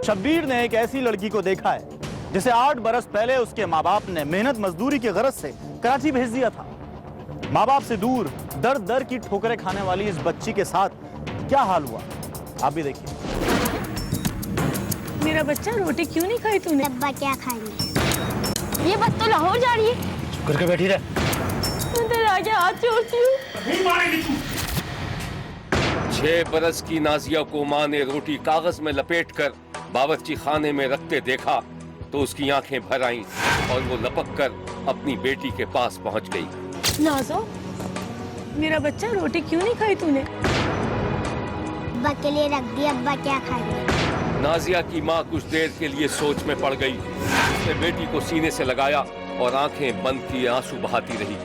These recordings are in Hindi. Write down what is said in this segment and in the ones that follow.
शब्बीर ने एक ऐसी लड़की को देखा है जिसे 8 बरस पहले उसके माँ बाप ने मेहनत मजदूरी की गरज से कराची भेज दिया था। माँ बाप से दूर दर दर की ठोकरें खाने वाली इस बच्ची के साथ क्या हाल हुआ, आप भी देखिए। मेरा बच्चा, रोटी क्यों नहीं खाई तूने? अब्बा क्या खाएंगे? ये बस तो लाहौर जा रही है। चुप करके बैठी रह। मैं तेरे आगे हाथ जोड़ती हूँ। 6 बरस की नाजिया को माँ ने रोटी कागज में लपेटकर बावर्ची खाने में रखते देखा तो उसकी आंखें भर आईं और वो लपक कर अपनी बेटी के पास पहुंच गई। नाज़ो, मेरा बच्चा, रोटी क्यों नहीं खाई तूने? अब्बा के लिए रख दी, अब्बा क्या खाएंगे? नाजिया की माँ कुछ देर के लिए सोच में पड़ गई। उसने बेटी को सीने से लगाया और आंखें बंद किए आंसू बहाती रही।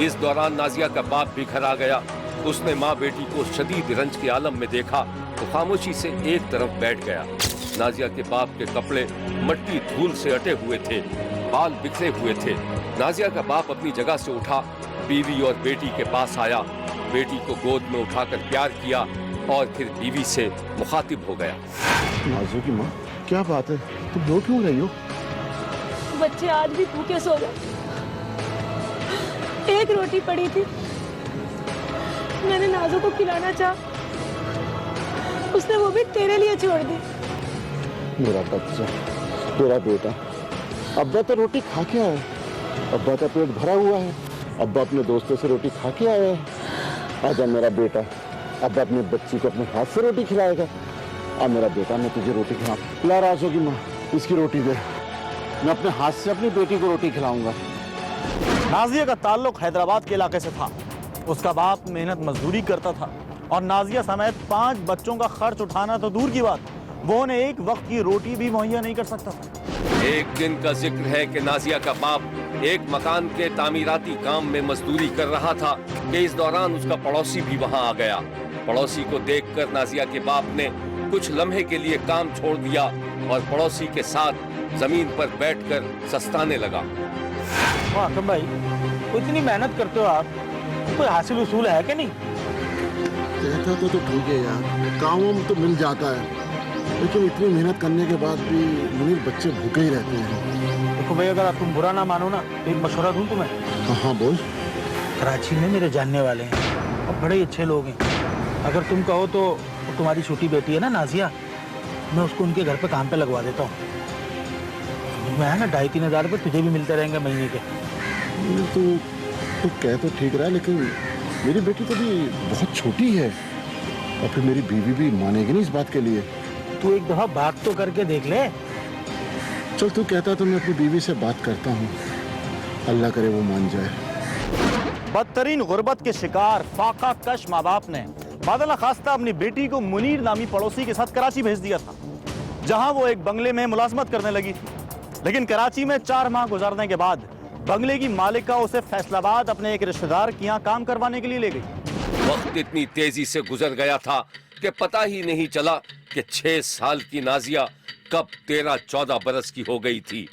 इस दौरान नाजिया का बाप भी घर आ गया। उसने माँ बेटी को शदीद रंज के आलम में देखा तो खामोशी से एक तरफ बैठ गया। नाजिया के बाप के कपड़े मट्टी धूल से अटे हुए थे, बाल बिखरे हुए थे। नाजिया का बाप अपनी जगह से उठा, बीवी और बेटी के पास आया, बेटी को गोद में उठाकर प्यार किया और फिर बीवी से मुखातिब हो गया। नाज़ो की माँ, क्या बात है, तुम रो क्यों रही हो? बच्चे आज भी भूखे सो गए। एक रोटी पड़ी थी, मैंने नाज़ो को खिलाना चाहा, उसने वो भी तेरे लिए छोड़ दी। मेरा बच्चा, तेरा बेटा, अब्बा तो रोटी खा के आया, अब्बा का पेट भरा हुआ है, अब्बा अपने दोस्तों से रोटी खा के आया है। आजा मेरा बेटा, अब्बा अपने बच्ची को अपने हाथ से रोटी खिलाएगा। अब मेरा बेटा, मैं तुझे रोटी खिलाऊं। ला राजो की माँ, इसकी रोटी दे, मैं अपने हाथ से अपनी बेटी को रोटी खिलाऊंगा। नाजिया का ताल्लुक हैदराबाद के इलाके से था। उसका बाप मेहनत मजदूरी करता था और नाजिया समेत 5 बच्चों का खर्च उठाना तो दूर की बात, वो उन्हें एक वक्त की रोटी भी मुहैया नहीं कर सकता था। एक दिन का जिक्र है कि नाजिया का बाप एक मकान के तामीराती काम में मजदूरी कर रहा था कि इस दौरान उसका पड़ोसी भी वहां आ गया। पड़ोसी को देखकर नाजिया के बाप ने कुछ लम्हे के लिए काम छोड़ दिया और पड़ोसी के साथ जमीन पर बैठकर सस्ताने लगा। हाकिम भाई, इतनी मेहनत करते हो आप, कोई हासिल उसूल है कि नहीं? कहता तो ठीक है यार, काम वाम तो मिल जाता है, लेकिन इतनी मेहनत करने के बाद भी मुनीर बच्चे भूखे ही रहते हैं। देखो भाई, अगर तुम बुरा ना मानो ना, एक मशवरा दूं तुम्हें। हाँ बोल। कराची में मेरे जानने वाले हैं और बड़े अच्छे लोग हैं। अगर तुम कहो तो तुम्हारी छोटी बेटी है ना नाजिया, मैं उसको उनके घर पे काम पे लगवा देता हूँ। मैं है ना 2,500-3 हज़ार रुपये तुझे भी मिलते रहेंगे महीने के। तो कह तो ठीक रहा है, लेकिन मेरी बेटी तो भी बहुत छोटी है और फिर मेरी बीवी भी मानेगी नहीं इस बात के लिए। तू एक दफा बात तो करके देख ले। चल तू कहता तो मैं अपनी बीवी से बात करता हूँ, अल्लाह करे वो मान जाए। बदतरीन गुर्बत के शिकार फाका कश माँ बाप ने बादल खास्ता अपनी बेटी को मुनीर नामी पड़ोसी के साथ कराची भेज दिया था, जहां वो एक बंगले में मुलाजमत करने लगी थी। लेकिन कराची में 4 माह गुजारने के बाद बंगले की मालिका उसे फैसलाबाद अपने एक रिश्तेदार के यहाँ काम करवाने के लिए ले गई। वक्त इतनी तेजी से गुजर गया था कि पता ही नहीं चला कि 6 साल की नाजिया कब 13-14 बरस की हो गई थी।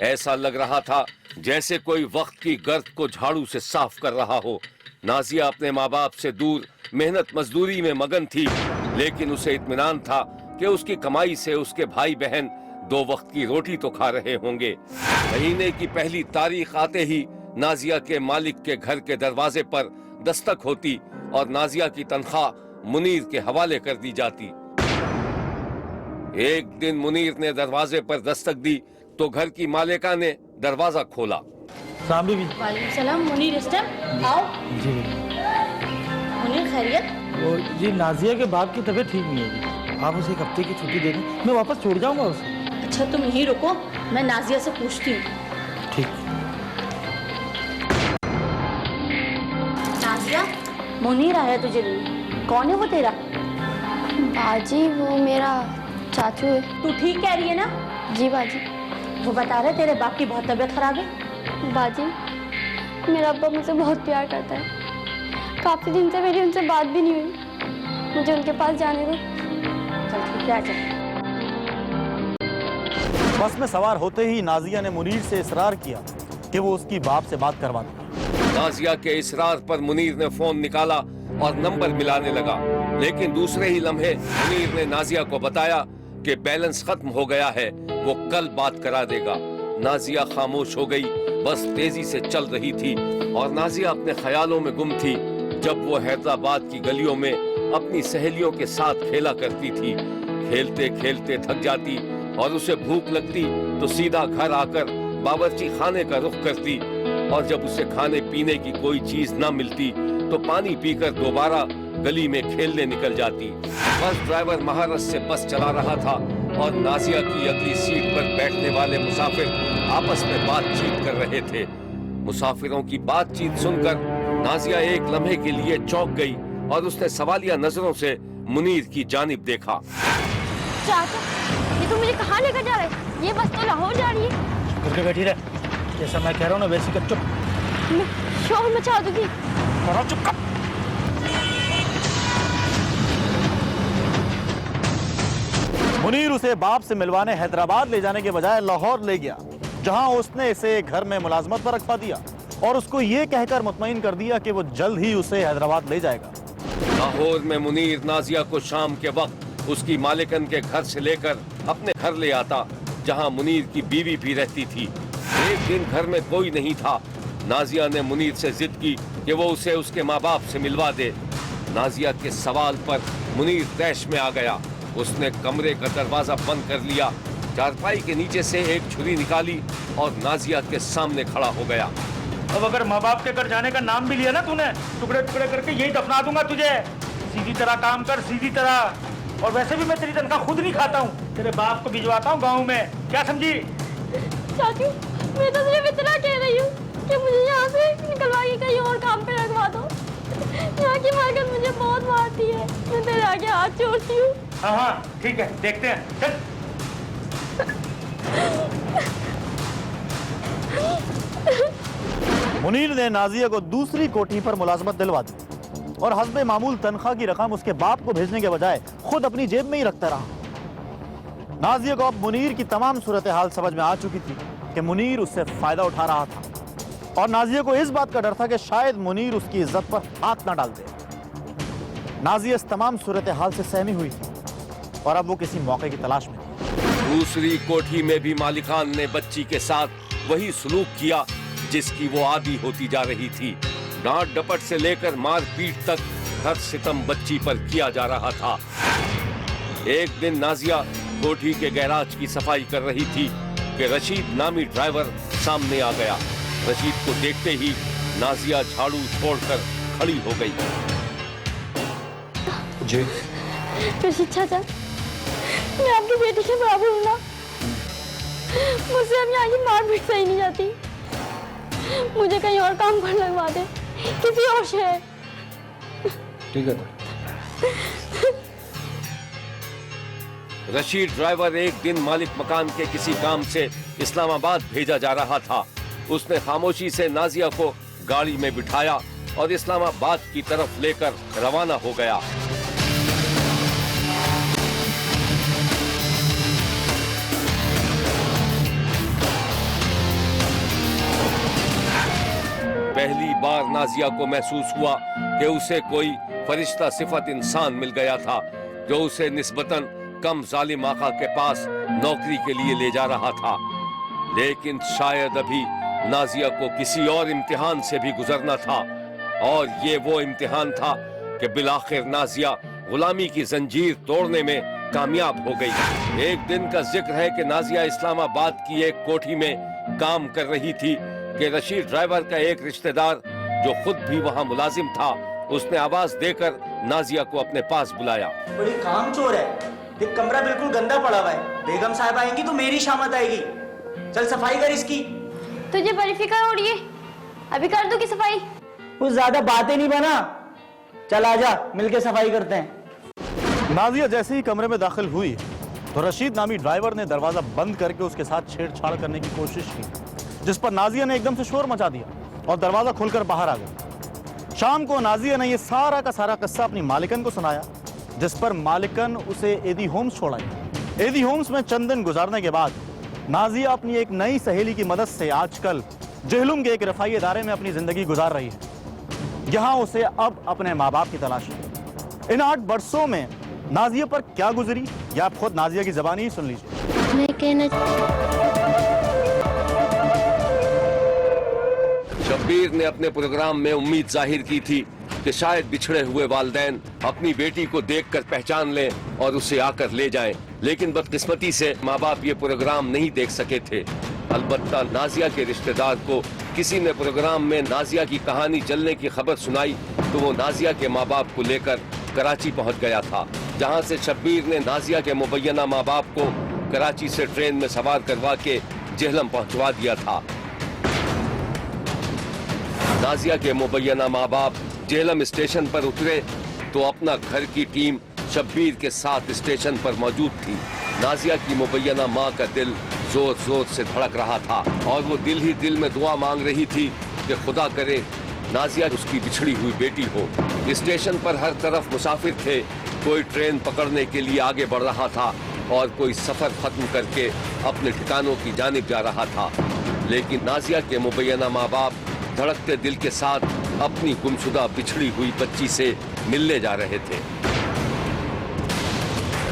ऐसा लग रहा था जैसे कोई वक्त की गर्द को झाड़ू से साफ कर रहा हो। नाजिया अपने माँ बाप से दूर मेहनत मजदूरी में मगन थी, लेकिन उसे इत्मीनान था कि उसकी कमाई से उसके भाई बहन 2 वक्त की रोटी तो खा रहे होंगे। महीने की पहली तारीख आते ही नाजिया के मालिक के घर के दरवाजे पर दस्तक होती और नाजिया की तनख्वाह मुनीर के हवाले कर दी जाती। एक दिन मुनीर ने दरवाजे पर दस्तक दी तो घर की मालिका ने दरवाजा खोला। वालेकुम सलाम। मुनीर इस टाइम आओ। जी मुनीर खैरियत? जी, नाजिया के बाप की तबीयत ठीक नहीं होगी, आप उसे 1 हफ्ते की छुट्टी दे दें, मैं वापस छोड़ जाऊंगा उसे। अच्छा तुम यहीं रुको, मैं नाजिया से पूछती हूँ। ठीक। नाजिया, मुनीर आया तुझे लिए, कौन है वो तेरा? बाजी, वो मेरा चाचू है। तू ठीक कह रही है ना? जी बाजी। वो बता रहे तेरे बाप की बहुत तबीयत खराब है। बाजी, मेरा अब्बा मुझसे बहुत प्यार करता है, काफी दिन से मेरी उनसे बात भी नहीं हुई, मुझे उनके पास जाने दो। चल ठीक है, आजा। बस में सवार होते ही नाजिया ने मुनीर से इसरार किया कि वो उसकी बाप से बात करवा दे। नाजिया के इसरार पर मुनीर ने फोन निकाला और नंबर मिलाने लगा। लेकिन दूसरे ही लम्हे मुनीर ने नाजिया को बताया कि बैलेंस खत्म हो गया है, वो कल बात करा देगा। नाजिया खामोश हो गई, बस तेजी से चल रही थी और नाजिया अपने ख्यालों में गुम थी जब वो हैदराबाद की गलियों में अपनी सहेलियों के साथ खेला करती थी। खेलते खेलते थक जाती और उसे भूख लगती तो सीधा घर आकर बावर्ची खाने का रुख करती, और जब उसे खाने पीने की कोई चीज न मिलती तो पानी पीकर दोबारा गली में खेलने निकल जाती। बस ड्राइवर महारत से बस चला रहा था और नाजिया की अगली सीट पर बैठने वाले मुसाफिर आपस में बातचीत कर रहे थे। मुसाफिरों की बातचीत सुनकर नाजिया एक लम्हे के लिए चौंक गई और उसने सवालिया नजरों से मुनीर की जानिब देखा। चाचा, ये तुम मुझे कहाँ लेकर जा रहे हैं? ये बस तो लाहौर जा रही है। करके बैठी रहे, जैसा मैं कह रहा हूँ ना वैसे कर। चुप, मैं शोर मचा दूंगी। चुप कर। मुनीर उसे बाप से मिलवाने हैदराबाद ले जाने के बजाय लाहौर ले गया, जहां उसने इसे घर में मुलाजमत पर रखवा दिया और उसको ये कहकर मुतमईन कर दिया कि वो जल्द ही उसे हैदराबाद ले जाएगा। लाहौर में मुनीर नाजिया को शाम के वक्त उसकी मालिकन के घर से लेकर अपने घर ले आता, जहां मुनीर की बीवी भी रहती थी। एक दिन घर में कोई नहीं था। नाजिया ने मुनीर से जिद की कि वो उसे उसके माँ बाप से मिलवा दे। नाजिया के सवाल पर मुनीर तैश में आ गया। उसने कमरे का दरवाजा बंद कर लिया, चारपाई के नीचे से एक छुरी निकाली और नाजिया के सामने खड़ा हो गया। अब अगर माँ बाप के घर जाने का नाम भी लिया ना तूने, टुकड़े टुकड़े करके यही दफना दूंगा तुझे। सीधी तरह काम कर, सीधी तरह। और वैसे भी मैं तेरी तनख्वाह खुद नहीं खाता हूँ, तेरे बाप को भिजवाता हूँ गाँव में, क्या समझी? चाचू, मैं तो सिर्फ इतना कह रही हूँ कि मुझे यहाँ से निकलवा के कहीं और काम पे रखवा दो। यहाँ की मालकिन मुझे बहुत मारती है, मैं तेरे आगे हाथ जोड़ती हूँ। हाँ हाँ ठीक है, देखते हैं, चल। मुनीर ने नाजिया को दूसरी कोठी पर मुलाजमत दिलवा दी और हस्बे मामूल तनख्वाह की रकम उसके बाप को भेजने के बजाय खुद अपनी जेब में ही रखता रहा। नाजिया को अब मुनीर की तमाम सूरत हाल समझ में आ चुकी थी कि मुनीर उससे फायदा उठा रहा था, और नाजिया को इस बात का डर था कि शायद मुनीर उसकी इज्जत पर हाथ ना डाल दे। नाजिया इस तमाम सूरत हाल से सहमी हुई थी और अब वो किसी मौके की तलाश में थी। दूसरी कोठी में भी मालिकान ने बच्ची के साथ वही सलूक किया जिसकी वो आदी होती जा रही थी। डांट डपट से लेकर मार पीट तक हर सितम बच्ची पर किया जा रहा था। एक दिन नाजिया कोठी के गैराज की सफाई कर रही थी कि रशीद नामी ड्राइवर सामने आ गया। रशीद को देखते ही नाजिया झाड़ू छोड़कर खड़ी हो गई। जी रशीद चाचा, मैं आपकी बेटी के बराबर हूँ ना, मुझसे अब यहाँ की मार पीट सही नहीं जाती। मुझे कहीं और काम पर लगवा दे, किसी और शहर। ठीक है। रशीद ड्राइवर एक दिन मालिक मकान के किसी काम से इस्लामाबाद भेजा जा रहा था। उसने खामोशी से नाजिया को गाड़ी में बिठाया और इस्लामाबाद की तरफ लेकर रवाना हो गया। पहली बार नाजिया को महसूस हुआ कि उसे कोई फरिश्ता सिफत इंसान मिल गया था जो उसे निस्बतन कम जालिम आका के पास नौकरी के लिए ले जा रहा था। लेकिन शायद अभी नाजिया को किसी और इम्तिहान से भी गुजरना था, और ये वो इम्तिहान था कि बिलाखिर नाजिया गुलामी की जंजीर तोड़ने में कामयाब हो गई। एक दिन का जिक्र है कि नाजिया इस्लामाबाद की एक कोठी में काम कर रही थी कि रशीद ड्राइवर का एक रिश्तेदार जो खुद भी वहाँ मुलाजिम था, उसने आवाज देकर नाजिया को अपने पास बुलाया। बड़ी काम चोर है, ये कमरा बिल्कुल गंदा पड़ा हुआ है। बेगम साहब आएंगी तो मेरी शामत आएगी। चल सफाई कर इसकी। तुझे बड़ी फिक्र हो रही है, अभी कर दूं की सफाई? कुछ ज्यादा बातें नहीं बना, चल आजा मिलके सफाई करते हैं। नाजिया जैसे ही कमरे में दाखिल हुई तो रशीद नामी ड्राइवर ने दरवाजा बंद करके उसके साथ छेड़छाड़ करने की कोशिश की, जिस पर नाजिया ने एकदम से शोर मचा दिया और दरवाजा खुलकर बाहर आ गई। शाम को नाजिया ने यह सारा का सारा किस्सा अपनी मालिकन को सुनाया, जिस पर मालिकन उसे एदी होम्स छोड़ आई। एदी होम्स में चंद दिन गुजारने के बाद नाजिया अपनी एक नई सहेली की मदद से आजकल जहलुम के एक रफाई इदारे में अपनी जिंदगी गुजार रही है। यहाँ उसे अब अपने माँ बाप की तलाश है। इन 8 बरसों में नाजिया पर क्या गुजरी, या आप खुद नाजिया की ज़बानी ही सुन लीजिए। मैं कहना शब्बीर ने अपने प्रोग्राम में उम्मीद जाहिर की थी कि शायद बिछड़े हुए वालिदैन अपनी बेटी को देखकर पहचान लें और उसे आकर ले जाएं। लेकिन बदकिस्मती से माँ बाप ये प्रोग्राम नहीं देख सके थे। अलबत्ता नाजिया के रिश्तेदार को किसी ने प्रोग्राम में नाजिया की कहानी चलने की खबर सुनाई तो वो नाजिया के माँ बाप को लेकर कराची पहुंच गया था, जहां से शब्बीर ने नाजिया के मुबैना माँ बाप को कराची से ट्रेन में सवार करवा के जेहलम पहुंचवा दिया था। नाजिया के मुबैना माँ बाप जेहलम स्टेशन पर उतरे तो अपना घर की टीम शब्बीर के साथ स्टेशन पर मौजूद थी। नाजिया की मुबैना माँ का दिल जोर जोर से धड़क रहा था और वो दिल ही दिल में दुआ मांग रही थी कि खुदा करे नाजिया उसकी बिछड़ी हुई बेटी हो। स्टेशन पर हर तरफ मुसाफिर थे, कोई ट्रेन पकड़ने के लिए आगे बढ़ रहा था और कोई सफर खत्म करके अपने ठिकानों की जानिब जा रहा था। लेकिन नाजिया के मुबैना माँ बाप धड़कते दिल के साथ अपनी गुमशुदा बिछड़ी हुई बच्ची से मिलने जा रहे थे।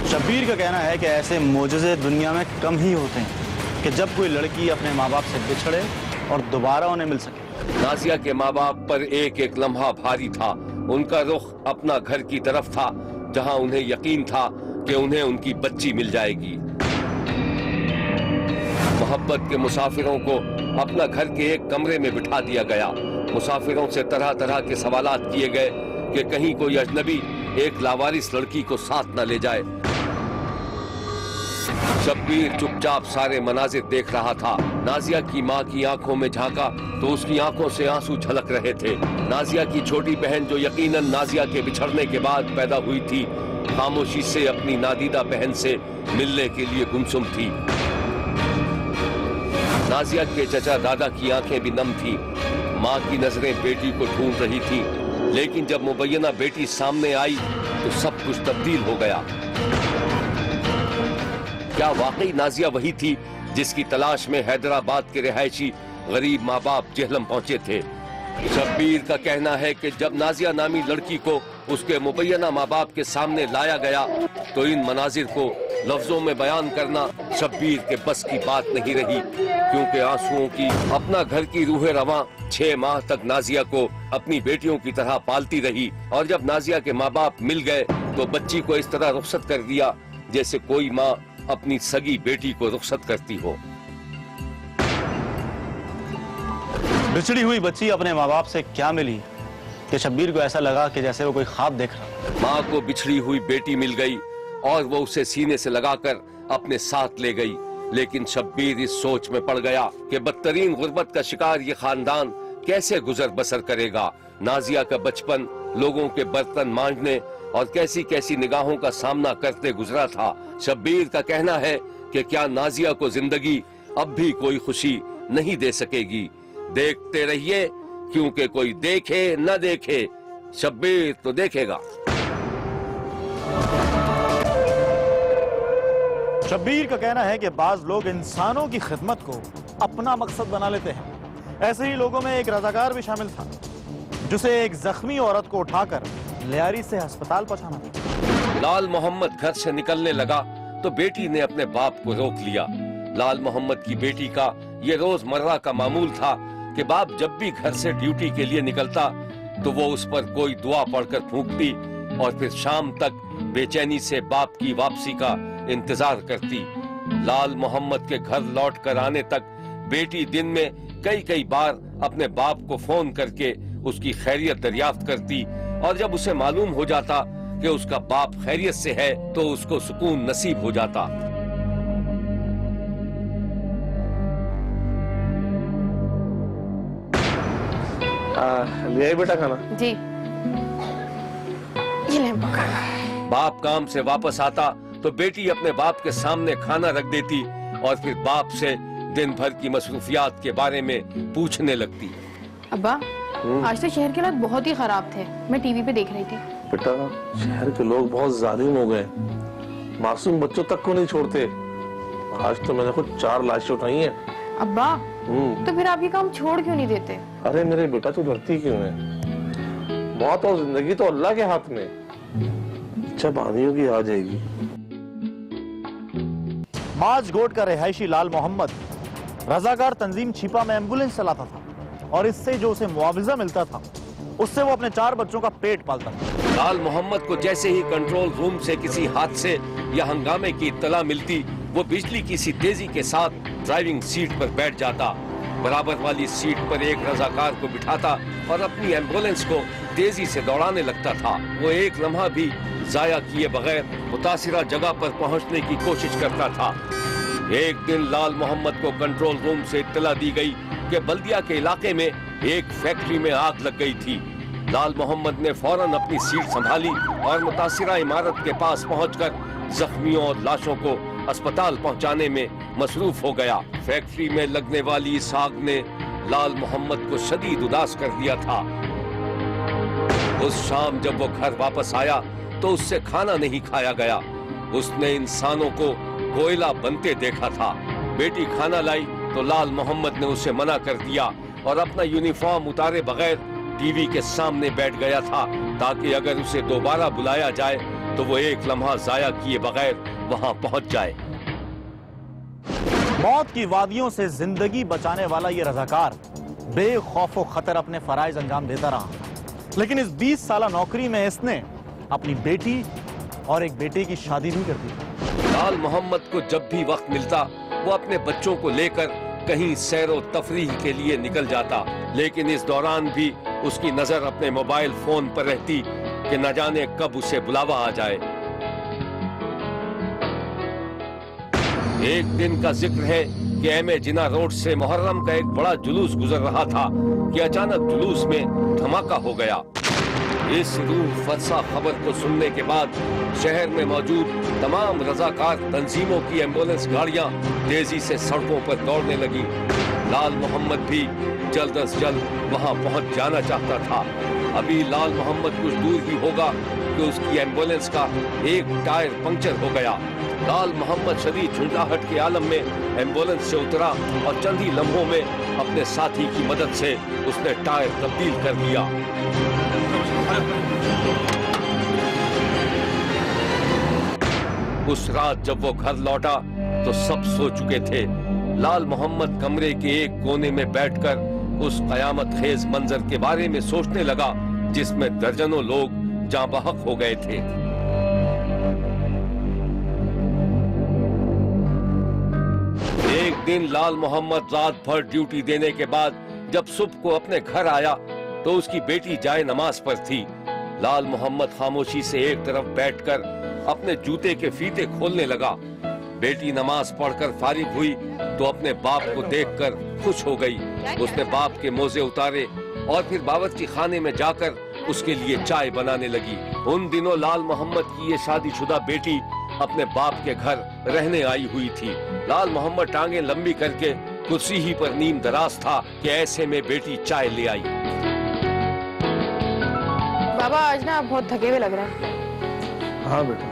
शब्बीर का कहना है कि ऐसे मोजज़े दुनिया में कम ही होते हैं कि जब कोई लड़की अपने माँ बाप से बिछड़े और दोबारा उन्हें मिल सके। नाजिया के माँ बाप पर एक एक लम्हा भारी था। उनका रुख अपना घर की तरफ था, जहां उन्हें यकीन था कि उन्हें उनकी बच्ची मिल जाएगी। मोहब्बत के मुसाफिरों को अपना घर के एक कमरे में बिठा दिया गया। मुसाफिरों से तरह तरह के सवालात किए गए कि कहीं कोई अजनबी एक लावारिस लड़की को साथ न ले जाए। शब्बीर चुपचाप सारे मनाजिर देख रहा था। नाजिया की माँ की आंखों में झांका तो उसकी आंखों से आंसू झलक रहे थे। नाजिया की छोटी बहन जो यकीनन नाजिया के बिछड़ने के बाद पैदा हुई थी, खामोशी से अपनी नादीदा बहन से मिलने के लिए गुमसुम थी। नाजिया के चचा दादा की आंखें भी नम थी। माँ की नजरें बेटी को ढूंढ रही थी, लेकिन जब मुबैना बेटी सामने आई तो सब कुछ तब्दील हो गया। क्या वाकई नाजिया वही थी जिसकी तलाश में हैदराबाद के रिहायशी गरीब माँ बाप जेहलम पहुंचे थे? शब्बीर का कहना है कि जब नाजिया नामी लड़की को उसके मुबैना माँ बाप के सामने लाया गया तो इन मनाजिर को लफ्जों में बयान करना शब्बीर के बस की बात नहीं रही, क्योंकि आंसुओं की अपना घर की रूह रवां 6 माह तक नाजिया को अपनी बेटियों की तरह पालती रही और जब नाजिया के माँ बाप मिल गए तो बच्ची को इस तरह रुखसत कर दिया जैसे कोई माँ अपनी सगी बेटी को रुखसत करती हो। बिछड़ी हुई बच्ची अपने माँ बाप से क्या मिली कि शब्बीर को ऐसा लगा कि जैसे वो कोई ख्वाब देख रहा। माँ को बिछड़ी हुई बेटी मिल गई और वो उसे सीने से लगाकर अपने साथ ले गई। लेकिन शब्बीर इस सोच में पड़ गया कि बदतरीन गुर्बत का शिकार ये खानदान कैसे गुजर बसर करेगा। नाजिया का बचपन लोगों के बर्तन मांजने और कैसी कैसी निगाहों का सामना करते गुजरा था। शब्बीर का कहना है कि क्या नाजिया को जिंदगी अब भी कोई खुशी नहीं दे सकेगी। देखते रहिए, क्योंकि कोई देखे न देखे शब्बीर तो देखेगा। शब्बीर का कहना है कि बाज लोग इंसानों की खिदमत को अपना मकसद बना लेते हैं। ऐसे ही लोगों में एक रजाकार भी शामिल था जिसे एक जख्मी औरत को उठाकर लियारी से अस्पताल पहुंचाना था। लाल मोहम्मद घर से निकलने लगा तो बेटी ने अपने बाप को रोक लिया। लाल मोहम्मद की बेटी का ये रोजमर्रा का मामूल था कि बाप जब भी घर से ड्यूटी के लिए निकलता तो वो उस पर कोई दुआ पढ़कर फूंकती और फिर शाम तक बेचैनी से बाप की वापसी का इंतजार करती। लाल मोहम्मद के घर लौट कर आने तक बेटी दिन में कई कई बार अपने बाप को फोन करके उसकी खैरियत दरियाफ्त करती और जब उसे मालूम हो जाता कि उसका बाप खैरियत से है तो उसको सुकून नसीब हो जाता। ले बेटा खाना। जी ये ले पकड़। बाप काम से वापस आता तो बेटी अपने बाप के सामने खाना रख देती और फिर बाप से दिन भर की मसरूफियात के बारे में पूछने लगती। अब्बा आज तो शहर के हालात बहुत ही खराब थे, मैं टीवी पे देख रही थी। बेटा शहर के लोग बहुत जालिम हो गए, मासूम बच्चों तक को नहीं छोड़ते। आज तो मैंने खुद 4 लाशें उठाई हैं। अब्बा तो फिर आप ये काम छोड़ क्यों नहीं देते? अरे मेरे बेटा तू डरती क्यों है? मौत और जिंदगी तो अल्लाह के हाथ में। जब आनी होगी आ जाएगी। माजगोट का रिहायशी लाल मोहम्मद रजाकार तंजीम छिपा में एम्बुलेंस चलाता था और इससे जो उसे मुआवजा मिलता था उससे वो अपने 4 बच्चों का पेट पालता था। लाल मोहम्मद को जैसे ही कंट्रोल रूम से किसी हादसे या हंगामे की इत्तला मिलती, वो बिजली की सी तेजी के साथ ड्राइविंग सीट पर बैठ जाता, बराबर वाली सीट पर एक रजाकार को बिठाता और अपनी एम्बुलेंस को तेजी से दौड़ाने लगता था। वो एक लम्हा भी जाया किए बगैर मुतासिरा जगह पर पहुंचने की कोशिश करता था। एक दिन लाल मोहम्मद को कंट्रोल रूम से इत्तला दी गई कि बल्दिया के इलाके में एक फैक्ट्री में आग लग गई थी। लाल मोहम्मद ने फौरन अपनी सीट संभाली और मुतासिरा इमारत के पास पहुंचकर जख्मियों और लाशों को अस्पताल पहुंचाने में मसरूफ हो गया। फैक्ट्री में लगने वाली इस आग ने लाल मोहम्मद को शदीद उदास कर दिया था। उस शाम जब वो घर वापस आया तो उससे खाना नहीं खाया गया। उसने इंसानों को कोयला बनते देखा था। बेटी खाना लाई तो लाल मोहम्मद ने उसे मना कर दिया और अपना यूनिफॉर्म उतारे बगैर टीवी के सामने बैठ गया था ताकि अगर उसे दोबारा बुलाया जाए तो वो एक लम्हा जाया किए बगैर वहां पहुंच जाए। मौत की वादियों से जिंदगी बचाने वाला ये रजाकार बेखौफ खतर अपने फराइज अंजाम देता रहा, लेकिन इस 20 साला नौकरी में इसने अपनी बेटी और एक बेटे की शादी भी कर दी। लाल मोहम्मद को जब भी वक्त मिलता वो अपने बच्चों को लेकर कहीं सैरो तफरीह के लिए निकल जाता, लेकिन इस दौरान भी उसकी नजर अपने मोबाइल फोन पर रहती कि न जाने कब उसे बुलावा आ जाए। एक दिन का जिक्र है कि एम जिना रोड से मुहर्रम का एक बड़ा जुलूस गुजर रहा था कि अचानक जुलूस में धमाका हो गया। इस रूह फरसा खबर को सुनने के बाद शहर में मौजूद तमाम रजाकार तंजीमों की एम्बुलेंस गाड़ियां तेजी से सड़कों पर दौड़ने लगी। लाल मोहम्मद भी जल्द अज जल्द वहां पहुंच जाना चाहता था। अभी लाल मोहम्मद कुछ दूर ही होगा कि उसकी एम्बुलेंस का एक टायर पंक्चर हो गया। लाल मोहम्मद शदीद झुंझलाहट के आलम में एम्बुलेंस से उतरा और चंद ही लम्हों में अपने साथी की मदद से उसने टायर तब्दील कर दिया। उस रात जब वो घर लौटा तो सब सो चुके थे। लाल मोहम्मद कमरे के एक कोने में बैठकर उस कयामत खेज मंजर के बारे में सोचने लगा जिसमें दर्जनों लोग जाँ बहक हो गए थे। एक दिन लाल मोहम्मद रात भर ड्यूटी देने के बाद जब सुबह को अपने घर आया तो उसकी बेटी जाए नमाज पर थी। लाल मोहम्मद खामोशी से एक तरफ बैठकर अपने जूते के फीते खोलने लगा। बेटी नमाज पढ़कर फारिग हुई तो अपने बाप को देखकर खुश हो गई। उसने बाप के मोजे उतारे और फिर बावर्ची खाने में जाकर उसके लिए चाय बनाने लगी। उन दिनों लाल मोहम्मद की ये शादीशुदा बेटी अपने बाप के घर रहने आई हुई थी। लाल मोहम्मद टांगे लंबी करके कुर्सी ही पर नीम दराज था कि ऐसे में बेटी चाय ले आई। बाबा आज ना आप बहुत थके हुए लग रहे हैं। हाँ बेटा,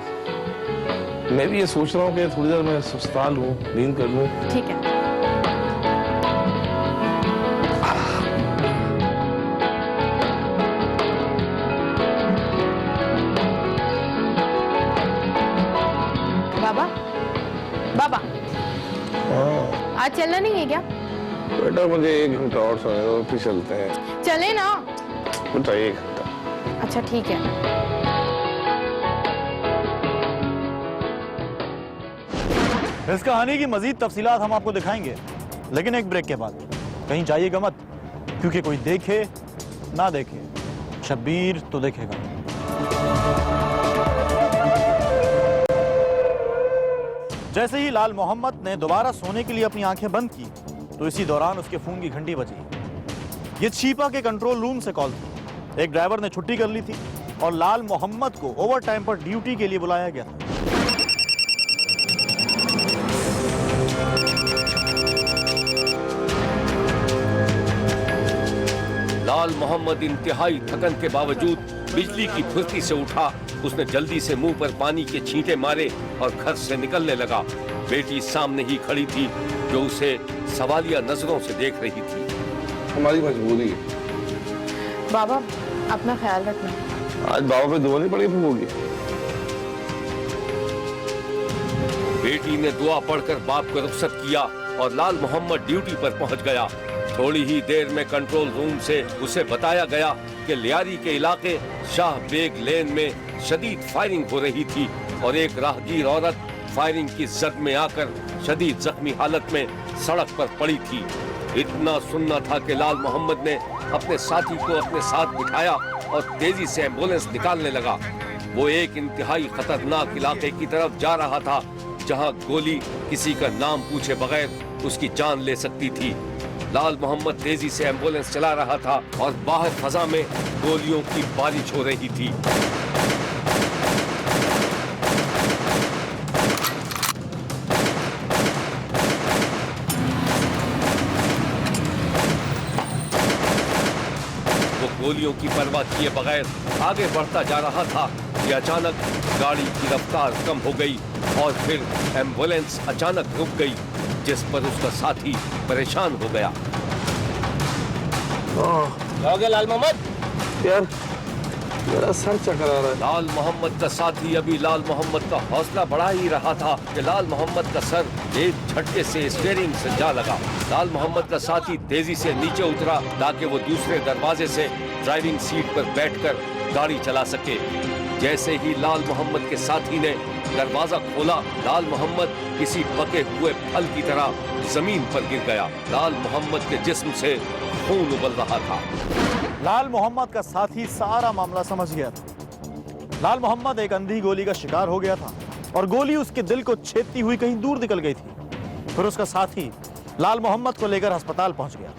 मैं भी ये सोच रहा हूँ कि थोड़ी देर मैं सुस्ताल हूँ, नींद कर लूँ। ठीक है। बाबा बाबा आज चलना नहीं है क्या? बेटा मुझे 1 घंटा और सोने दो, फिर चलते हैं। चले ना बेटा 1 घंटा। अच्छा ठीक है। इस कहानी की मजीद तफसीलात हम आपको दिखाएंगे, लेकिन एक ब्रेक के बाद। कहीं जाइएगा मत, क्योंकि कोई देखे ना देखे, शब्बीर तो देखेगा। जैसे ही लाल मोहम्मद ने दोबारा सोने के लिए अपनी आंखें बंद की तो इसी दौरान उसके फोन की घंटी बजी। ये छिपा के कंट्रोल रूम से कॉल थी। एक ड्राइवर ने छुट्टी कर ली थी और लाल मोहम्मद को ओवर टाइम पर ड्यूटी के लिए बुलाया गया था। लाल मोहम्मद इंतहाई थकन के बावजूद बिजली की फुर्ती से उठा। उसने जल्दी से मुंह पर पानी के छींटे मारे और घर से निकलने लगा। बेटी सामने ही खड़ी थी जो उसे सवालिया नजरों से देख रही थी। हमारी मजबूरी है। बाबा अपना ख्याल रखना। आज बाबा पे दुआ नहीं पड़ी फूफू की? बेटी ने दुआ पढ़कर बाप को रुखसत किया और लाल मोहम्मद ड्यूटी पर पहुंच गया। थोड़ी ही देर में कंट्रोल रूम से उसे बताया गया कि लियारी के इलाके शाह बेग लेन में शदीद फायरिंग हो रही थी और एक राहगीर औरत फायरिंग की जद में आकर शदीद जख्मी हालत में सड़क पर पड़ी थी। इतना सुनना था कि लाल मोहम्मद ने अपने साथी को अपने साथ बिठाया और तेजी से एम्बुलेंस निकालने लगा। वो एक इंतहाई खतरनाक इलाके की तरफ जा रहा था जहां गोली किसी का नाम पूछे बगैर उसकी जान ले सकती थी। लाल मोहम्मद तेजी से एम्बुलेंस चला रहा था और बाहर फजा में गोलियों की बारिश हो रही थी। गोलियों की परवाह किए बगैर आगे बढ़ता जा रहा था कि अचानक गाड़ी की रफ्तार कम हो गई और फिर एम्बुलेंस अचानक रुक गई, जिस पर उसका साथी परेशान हो गया। क्या हो गया लाल मोहम्मद? यार मेरा सर चकरा रहा है। लाल मोहम्मद का साथी अभी लाल मोहम्मद का हौसला बढ़ा ही रहा था कि लाल मोहम्मद का सर एक झटके से स्टीयरिंग से जा लगा। लाल मोहम्मद का साथी तेजी से नीचे उतरा ताकि वो दूसरे दरवाजे से ड्राइविंग सीट पर बैठकर गाड़ी चला सके। जैसे ही लाल मोहम्मद के साथी ने दरवाजा खोला, लाल मोहम्मद किसी पके हुए फल की तरह जमीन पर गिर गया। लाल मोहम्मद के जिस्म से खून उबल रहा था। लाल मोहम्मद का साथी सारा मामला समझ गया था। लाल मोहम्मद एक अंधी गोली का शिकार हो गया था और गोली उसके दिल को छेदती हुई कहीं दूर निकल गई थी। फिर उसका साथी लाल मोहम्मद को लेकर अस्पताल पहुंच गया।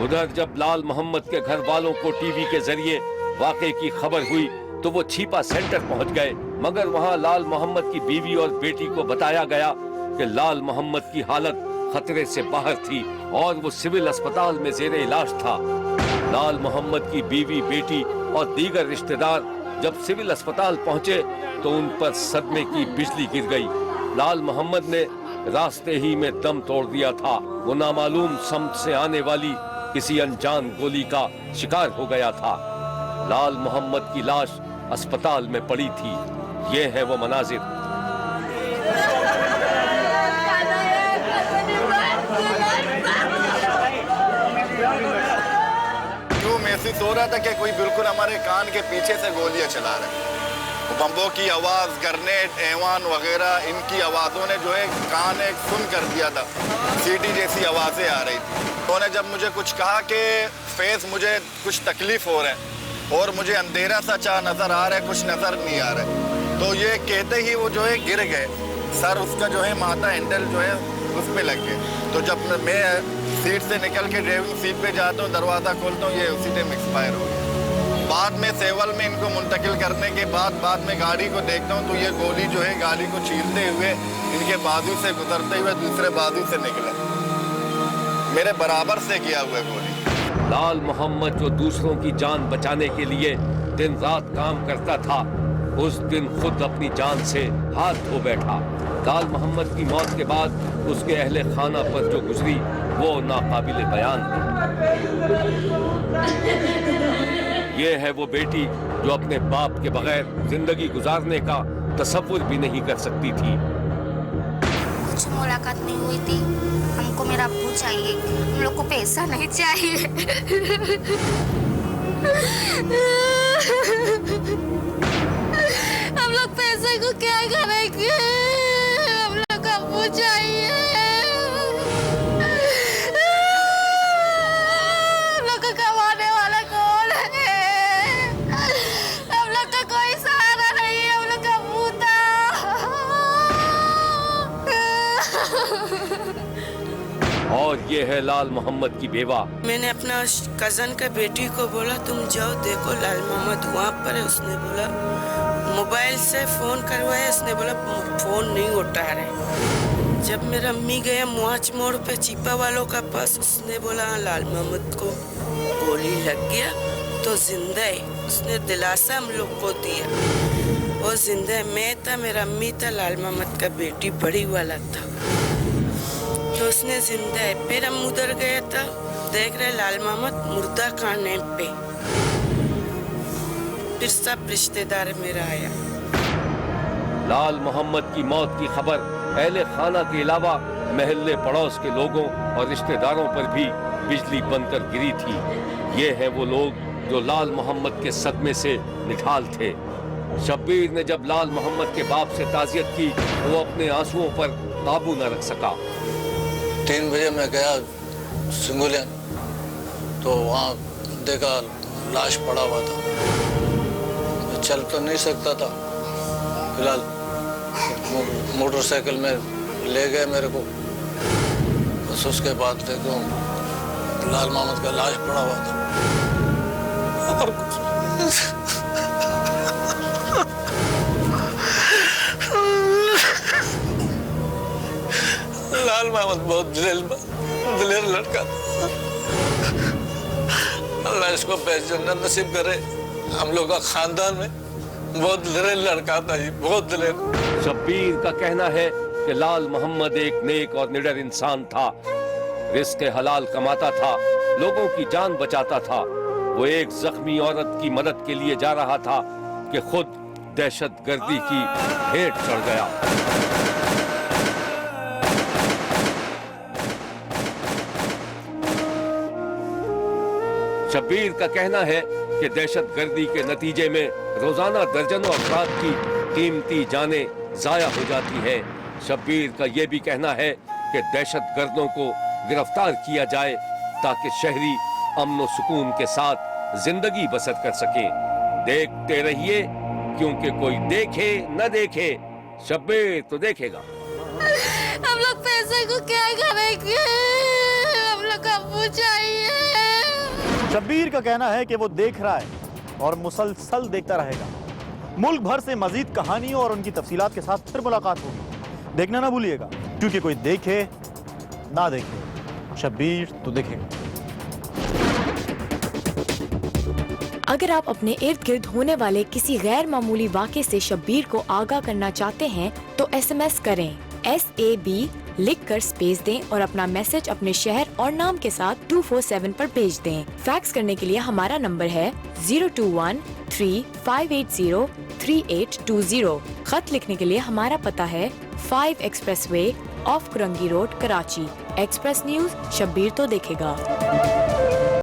उधर जब लाल मोहम्मद के घर वालों को टीवी के जरिए वाकये की खबर हुई तो वो छिपा सेंटर पहुंच गए, मगर वहां लाल मोहम्मद की बीवी और बेटी को बताया गया कि लाल मोहम्मद की हालत खतरे से बाहर थी और वो सिविल अस्पताल में जेरे इलाज था। लाल मोहम्मद की बीवी, बेटी और दीगर रिश्तेदार जब सिविल अस्पताल पहुंचे तो उन पर सदमे की बिजली गिर गई। लाल मोहम्मद ने रास्ते ही में दम तोड़ दिया था। वो नामालूम समत से आने वाली किसी अनजान गोली का शिकार हो गया था। लाल मोहम्मद की लाश अस्पताल में पड़ी थी। ये है वो मनाजिर। यूं महसूस हो रहा था कि कोई बिल्कुल हमारे कान के पीछे से गोलियां चला रहे हैं। बम्बों की आवाज, ग्रेनेड, ऐवान वगैरह, इनकी आवाजों ने जो है कान एक सुन कर दिया था। सीटी जैसी आवाजें आ रही थी। उन्होंने जब मुझे कुछ कहा कि फेस मुझे कुछ तकलीफ हो रहा है और मुझे अंधेरा सा चा नजर आ रहा है, कुछ नजर नहीं आ रहा है, तो ये कहते ही वो जो है गिर गए। सर उसका जो है माथा हैंडल जो है उस पे लग गए। तो जब मैं सीट से निकल के ड्राइविंग सीट पे जाता हूँ, दरवाज़ा खोलता हूँ, ये उसी टाइम एक्सपायर हो गया। बाद में सेवल में इनको मुंतकिल करने के बाद में गाड़ी को देखता हूँ तो ये गोली जो है गाड़ी को छीलते हुए इनके बाजू से गुजरते हुए दूसरे बाजू से निकले। मेरे बराबर से किया हुआ गोली। लाल मोहम्मद जो दूसरों की जान बचाने के लिए दिन रात काम करता था, उस दिन खुद अपनी जान से हाथ धो बैठा। लाल मोहम्मद की मौत के बाद उसके अहले खाना पर जो गुजरी वो नाकाबिले बयान है। ये है वो बेटी जो अपने बाप के बगैर जिंदगी गुजारने का तसव्वुर भी नहीं कर सकती थी। कुछ मुलाकात नहीं हुई थी। हमको मेरा अब्बू चाहिए, हम लोग को पैसा नहीं चाहिए। हम लोग पैसे को क्या करेंगे? हम लोग को अब्बू चाहिए। हम लोग को कमाने वाला कौन है? हम लोग का कोई सहारा नहीं है। हम लोग का अब्बू था। और ये है लाल मोहम्मद की बेवा। मैंने अपना कजन के बेटी को बोला तुम जाओ देखो लाल मोहम्मद वहाँ पर है। उसने बोला मोबाइल से फोन करवाया, उसने बोला फोन नहीं उठा रहे। जब मेरा अम्मी गया मुआच मोड़ पे चिपा वालों का पास, उसने बोला लाल मोहम्मद को गोली लग गया तो जिंदा है। उसने दिलासा हम लोग को दिया, वो जिंदा है। मैं था, मेरा अम्मी था, लाल मोहम्मद का बेटी बड़ी वाला था, तो उसने जिंदा है। फिर हम उधर गए था, देख रहे लाल मोहम्मद मुर्दा खाने पे। फिर सब रिश्तेदार मेरा आया। लाल मोहम्मद की मौत की खबर अहले खाना के अलावा महल्ले पड़ोस के लोगों और रिश्तेदारों पर भी बिजली बनकर गिरी थी। ये हैं वो लोग जो लाल मोहम्मद के सदमे से निठाल थे। शब्बीर ने जब लाल मोहम्मद के बाप से ताज़ियत की, वो अपने आंसुओं पर काबू न रख सका। 3 बजे मैं गया सिंगुलियन, तो वहाँ देखा लाश पड़ा हुआ था। मैं चल तो नहीं सकता था, फिलहाल मोटरसाइकिल में ले गए मेरे को। बस उसके बाद देखो लाल मोहम्मद का लाश पड़ा हुआ था और कुछ लाल मोहम्मद बहुत दिलेर लड़का था। अल्लाह इसको बेजन्नत नसीब करे। हम लोग का खानदान में बहुत दिलेर लड़का था, ये बहुत दिलेर। शब्बीर का कहना है कि लाल मोहम्मद एक नेक और निडर इंसान था। रिस्क हलाल कमाता था, लोगों की जान बचाता था। वो एक जख्मी औरत की मदद के लिए जा रहा था कि खुद दहशतगर्दी की भेंट चढ़ गया। शब्बीर का कहना है कि दहशतगर्दी के नतीजे में रोजाना दर्जनों अफराद की कीमती जानें जाया हो जाती हैं। शब्बीर का यह भी कहना है कि दहशतगर्दों को गिरफ्तार किया जाए ताकि शहरी अमन व सुकून के साथ जिंदगी बसर कर सके। देखते रहिए, क्योंकि कोई देखे न देखे, शब्बीर तो देखेगा। हम लोग पैसे को क्या करेंगे? हम लोग अब्बू चाहिए। शब्बीर का कहना है कि वो देख रहा है और मुसलसल देखता रहेगा। मुल्क भर से मजीद कहानियों और उनकी तफसीलात के साथ फिर मुलाकात होगी। देखना ना भूलिएगा, क्योंकि कोई देखे ना देखे, शब्बीर तो देखेगा। अगर आप अपने इर्द गिर्द होने वाले किसी गैर मामूली वाक़े से शब्बीर को आगाह करना चाहते हैं तो SMS करें SAB लिखकर स्पेस दें और अपना मैसेज अपने शहर और नाम के साथ 247 पर भेज दें। फैक्स करने के लिए हमारा नंबर है 021-3580-3820। खत लिखने के लिए हमारा पता है 5 express way of Korangi road, Karachi. Express news, Shabbir तो देखेगा।